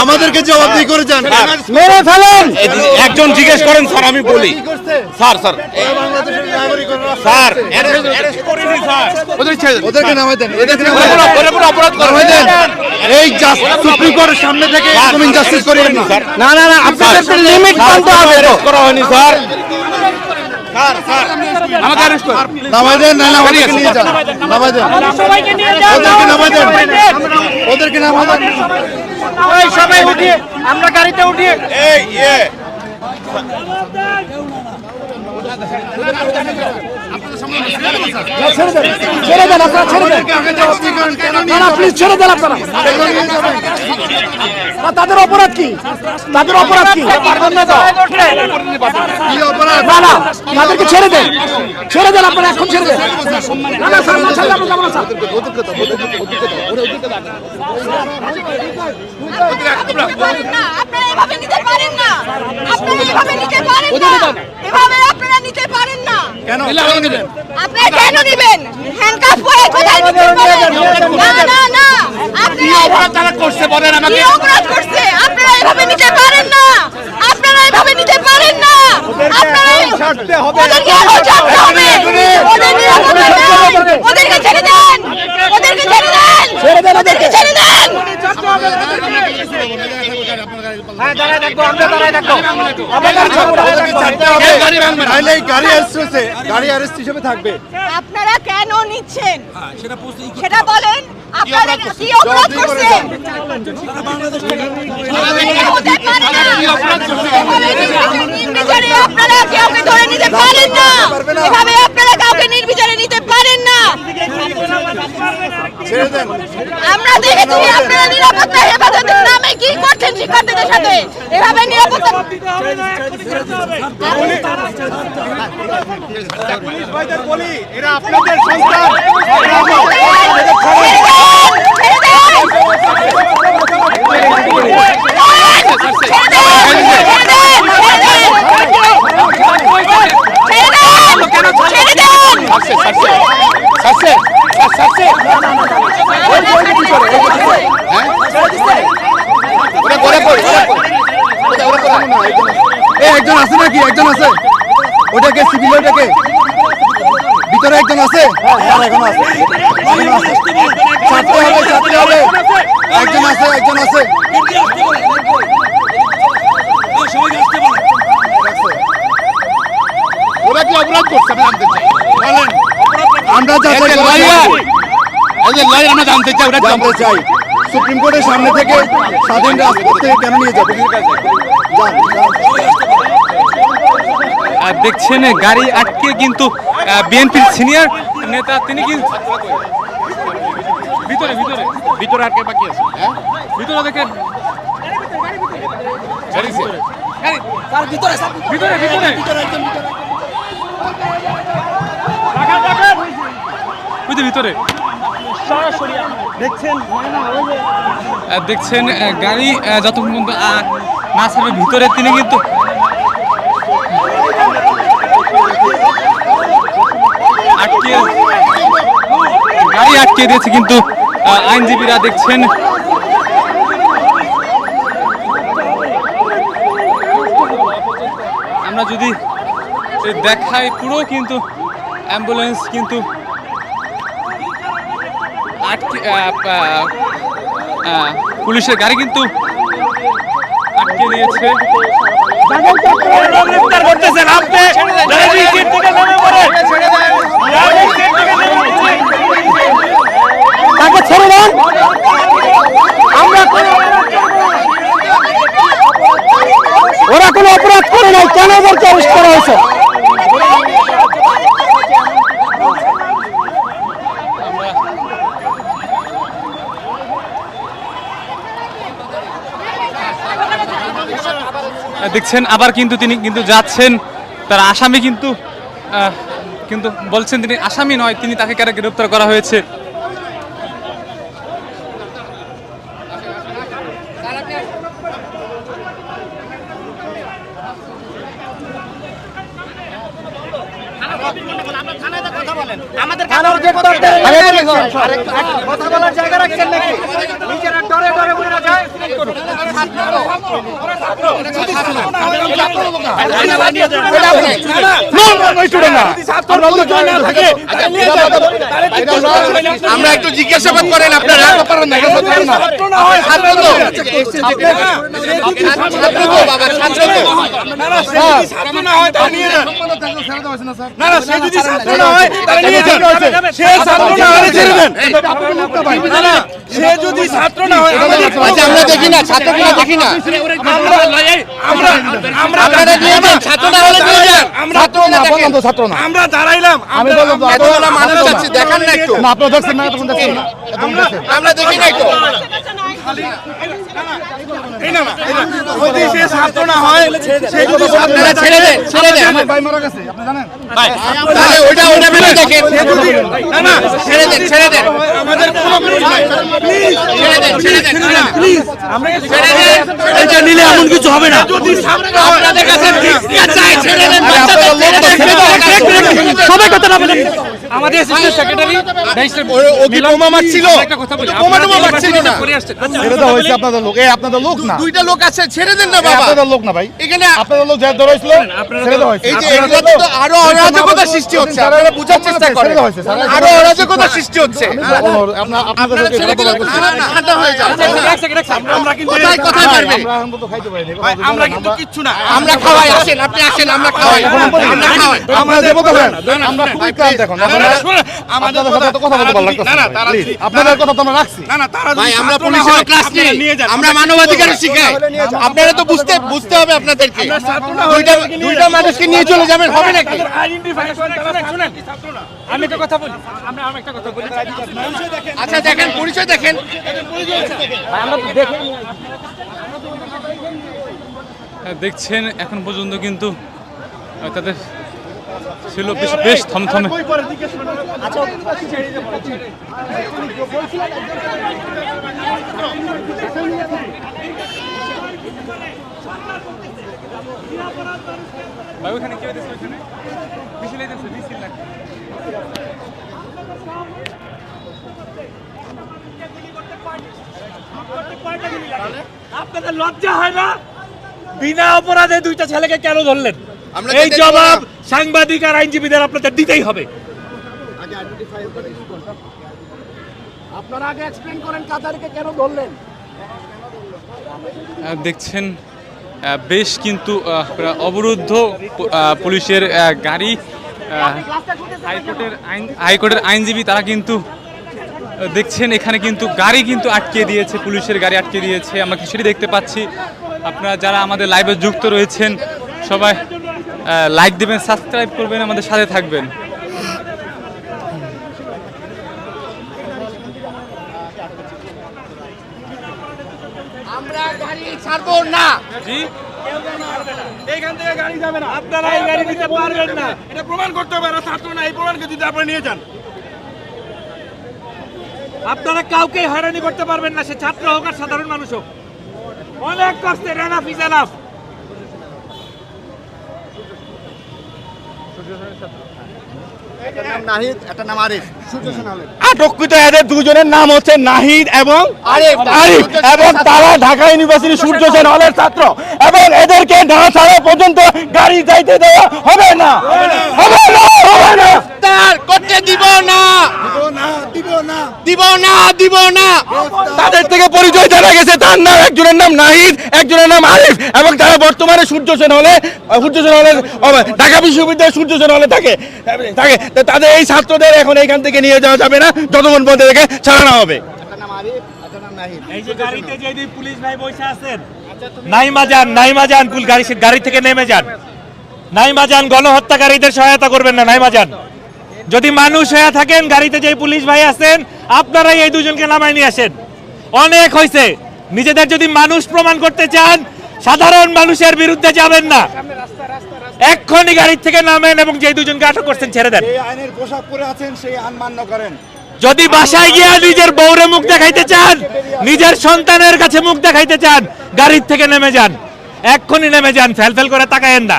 আমাদেরকে জবাবদিহি করে যান। মেরে ফেলেন। একজন জিজ্ঞেস করেন স্যার, আমি বলি স্যার স্যার স্যার ওদেরকে নামাই দেন, এই সুপ্রিম কোর্টের সামনে থেকে ইনজাস্টিস করিয়েন না স্যার। না না না, আপনাদের লিমিট মানতে হবে। করা হয়নি স্যার। আমাকে অ্যারেস্ট করুন। নামাই দেন, না না ওদেরকে নিয়ে যান, নামাই দেন, সবাইকে নিয়ে যান, ওদেরকে নামাই দেন, ওদেরকে নামাই দেন। ওই সবাই উঠিয়ে আমরা গাড়িতে উঠিয়ে এই ছেড়ে দেন, আপনারা ছেড়ে দেন। না না প্লিজ ছেড়ে দেন আপনারা। তাদের অপরাধ কি? তাদের অপরাধ কি? না না তাদেরকে ছেড়ে দেন, ছেড়ে দেন আপনারা, এখন ছেড়ে দেন। না না স্যার, না ছেড়ে আমরা যাবো না স্যার। আপনারা এভাবে নিতে পারেন না, আপনারা এভাবে নিতে পারেন না, এভাবে আপনারা নিতে পারেন না। কেন নেবেন? আপনারা কেন নেবেন? হ্যান্ডকাফ পরে কোথায় নিতে পারেন? না না না, আপনারা অপরাধ তারা করছে বলেন আমাকে। কি অপরাধ করছে? আপনারা এভাবে নিতে পারেন না, আপনারা এভাবে নিতে পারেন না। আপনারা ওদেরকে এখন ছাড়তে হবে, ওদের নিরাপত্তা দেন, ওদেরকে ছেড়ে দেন, ওদেরকে ছেড়ে দেন, ওদেরকে ছেড়ে দেন। হ্যাঁ দাঁড়ায় থাকবো, আমরা দাঁড়ায় থাকবো। গাড়ি অ্যারেস্ট হিসেবে থাকবে। আপনারা কেন নিচ্ছেন সেটা বলেন। আপনারা কি অপরাধ করছেন? নির্বিচারে আপনারা কাউকে ধরে নিতে পারেন না, এভাবে আপনারা কাউকে নির্বিচারে নিতে পারেন না। আমরা দেখেছি আপনারা নিরাপত্তা হেফাজতের নামে কি করছেন শিক্ষার্থীদের সাথে, এভাবে নিরাপত্তা এরা আপনাদের সন্তান। একজন আছে নাকি? একজন আছে? ওটাকে সিভিল, ওটাকে ভিতরে একজন আছে? ছাড়তে হবে, ছাড়তে হবে। একজন আছে, একজন আছে। ওরা কি অপরাধ করছে আমি জানতে চাই, বলেন। আমরা যাচাই আমরা জানতে চাই ওরা জানতে চাই সুপ্রিম কোর্টের সামনে থেকে স্বাধীন রাজপথ থেকে কেন নিয়ে যাবে? দেখছেন গাড়ি আটকে কিন্তু বিএনপির সিনিয়র নেতা তিনি কিন্তু ভিতরে ভিতরে ভিতরে আটকে বাকি আছে। হ্যাঁ ভিতরে দেখেন ছেড়েছে। ভিতরে ভিতরে ভিতরে দেখছেন গাড়ি যতক্ষণ পর্যন্ত না ছাড়বে ভিতরে তিনি কিন্তু গাড়ি আটকে দিয়েছে কিন্তু আইনজীবীরা দেখছেন আমরা যদি দেখাই পুরো কিন্তু অ্যাম্বুলেন্স কিন্তু আটকে পুলিশের গাড়ি কিন্তু আটকে দিয়েছে। তাকে ছেড়ে দেন। আমরা ওরা কোনো অপরাধ করে নাই, কেন ওদেরকে অ্যারেস্ট করা হয়েছে? দেখছেন আবার কিন্তু তিনি কিন্তু যাচ্ছেন, তার আসামি কিন্তু কিন্তু বলছেন তিনি আসামি নয়, তিনি তাকে কেন গ্রেফতার করা হয়েছে। আমাদের কথা বলার জায়গা রাখছেন নাকি? নিজেরা ডরে ডরে বলে যায়। আমরা একটু জিজ্ঞাসাবাদ করেন আপনারা ছাত্র তো বাবা ছাত্র তো আমরা দেখি না ছাত্রগুলো দেখি না আপনারা নিয়ে যান ছাত্রটা হলে নিয়ে যান ছাত্র না আমরা দাঁড়াইলাম আমি বললাম এতগুলো মানুষ আছে দেখান না একটু না আপনারা দেখছেন না তখন দেখছেন না আমরা দেখি না একটু সে ছাত্র না হয় সে যদি আপনারা ছেড়ে দেন আমার ভাই মারা গেছে আপনি জানেন তাহলে ওইটা ভেবে দেখেন না না ছেড়ে দেন আমাদের কোনো ছেড়ে দেন প্লিজ আমরা এটা নিলে এমন কিছু হবে না যদি ছাত্র আপনাদের কাছে ভিক্ষা চাই ছেড়ে দেন সবাই কথা না বলেন। আমাদের অ্যাসিস্ট্যান্ট সেক্রেটারি বোমা মারছিল বোমা টোমা মারছিল না ছেড়ে দেওয়া হয়েছে আপনাদের লোক এই আপনাদের লোক না দুইটা লোক আছে ছেড়ে দেন না এই বাবা আপনাদের লোক না ভাই এখানে আপনাদের লোক যা ধরেছিল ছেড়ে দেওয়া হয়েছে এই যে এগুলোতে তো আরো অরাজকতা সৃষ্টি হচ্ছে আপনারা বোঝার চেষ্টা করেন আরো অরাজকতা সৃষ্টি হচ্ছে আপনাদের লোক ছেড়ে দিলে ঠান্ডা হয়ে যায় আমরা কিন্তু কোথায় কোথায় পারবে আমরা তো খাইতে পারি আমরা কিন্তু কিচ্ছু না আমরা খাওয়াই আসেন আপনি আসেন আমরা খাওয়াই আমরা খাওয়াই আমরা দেবো তো আমরা খুবই ক্লান্ত এখন আমাদের আপনাদের সাথে তো কথা বলতে ভালো লাগতেছে না না তারা Please, আপনাদের কথা তো আমরা রাখছি না না তারা ভাই যদি আমরা ছাত্র না পুলিশের হয়, ক্লাস আপনারা নেই নিয়ে যান আমরা মানবাধিকার শিখাই আপনারা তো বুঝতে হবে আপনাদেরকে দুইটা মানুষকে নিয়ে চলে যাবেন হবে নাকি আমি একটা কথা বলি আমরা একটা কথা বলি আচ্ছা দেখেন পরিচয় দেখেন দেখছেন এখন পর্যন্ত কিন্তু তাদের ছিল বেশ থমথমে। ভাই ওখানে কি হইতেছে ওখানে মিছিল হইতেছে মিছিল না আপনাদের লজ্জা হয় না? বিনা অপরাধে দুইটা ছেলেকে কেন ধরলেন? আমরা এই যেতে জবাব দিব সাংবাদিক আর আইনজীবীদের আপনাদের দিতেই হবে। আপনারা আগে এক্সপ্লেইন করেন কাতারকে কেন ধরলেন? দেখছেন বেশ কিন্তু অবরুদ্ধ পুলিশের গাড়ি হাইকোর্টের আইনজীবী তারা কিন্তু দেখছেন এখানে কিন্তু গাড়ি কিন্তু আটকে দিয়েছে, পুলিশের গাড়ি আটকে দিয়েছে। আমরা কিছুই দেখতে পাচ্ছি। আপনারা যারা আমাদের লাইভে যুক্ত রয়েছেন সবাই লাইক দেবেন, সাবস্ক্রাইব করবেন, আমাদের সাথে থাকবেন। আমরা গাড়ি ছাড়বো না জি এইখান থেকে গাড়ি যাবে না। আপনারা এই গাড়ি নিতে পারবেন না। এটা প্রমাণ করতে হবে এরা ছাত্র না এই প্রমাণকে যদি আপনারা নিয়ে যান আপনারা কাউকে হয়রানি করতে পারবেন না, সে ছাত্র হোক আর সাধারণ মানুষ হোক। অনেক কষ্টে এনাফ ইজ এনাফ। আটককৃত এদের দুজনের নাম হচ্ছে নাহিদ এবং আরিফ এবং তারা ঢাকা ইউনিভার্সিটি সূর্য সেন হলের ছাত্র এবং এদেরকে না ছাড়া পর্যন্ত গাড়ি যাইতে দেওয়া হবে না হবে না হবে না তার করতে দিব না দিব না তাদের থেকে পরিচয় জানা গেছে তার নাম একজনের নাম নাহিদ একজনের নাম আরিফ এবং তারা বর্তমানে সূর্য সেন হলে ঢাকা বিশ্ববিদ্যালয়ের সূর্য সেন হলে থাকে তো তাদের এই ছাত্রদের এখন এইখান থেকে নিয়ে যাওয়া যাবে না যতক্ষণ পর্যন্ত এদেরকে ছাড়ানো হবে। এই যে গাড়িতে যে দুই পুলিশ ভাই বসে আছেন, নাইমা যান গাড়ি থেকে নেমে যান। নাইমা যান, গণহত্যাকারীদের সহায়তা করবেন না। নাইমা যান। যদি মানুষ হয়ে থাকেন, গাড়িতে যে পুলিশ ভাই আছেন আপনারাই এই দুজনকে নামায় নিয়ে আসেন। অনেক হয়েছে। নিজেদের যদি মানুষ প্রমাণ করতে চান সাধারণ মানুষের বিরুদ্ধে যাবেন না। এক্ষুনি গাড়ি থেকে নামেন এবং যে দুজনকে আটক করছেন ছেড়ে দেন। আইনের পোশাক পরে আছেন সেই আইন মান্য করেন। যদি বাসায় গিয়ে নিজের বউরে মুখ দেখাইতে চান, নিজের সন্তানের কাছে মুখ দেখাইতে চান, গাড়ির থেকে নেমে যান, এক্ষুনি নেমে যান, ফেল করে তাকায়েন না।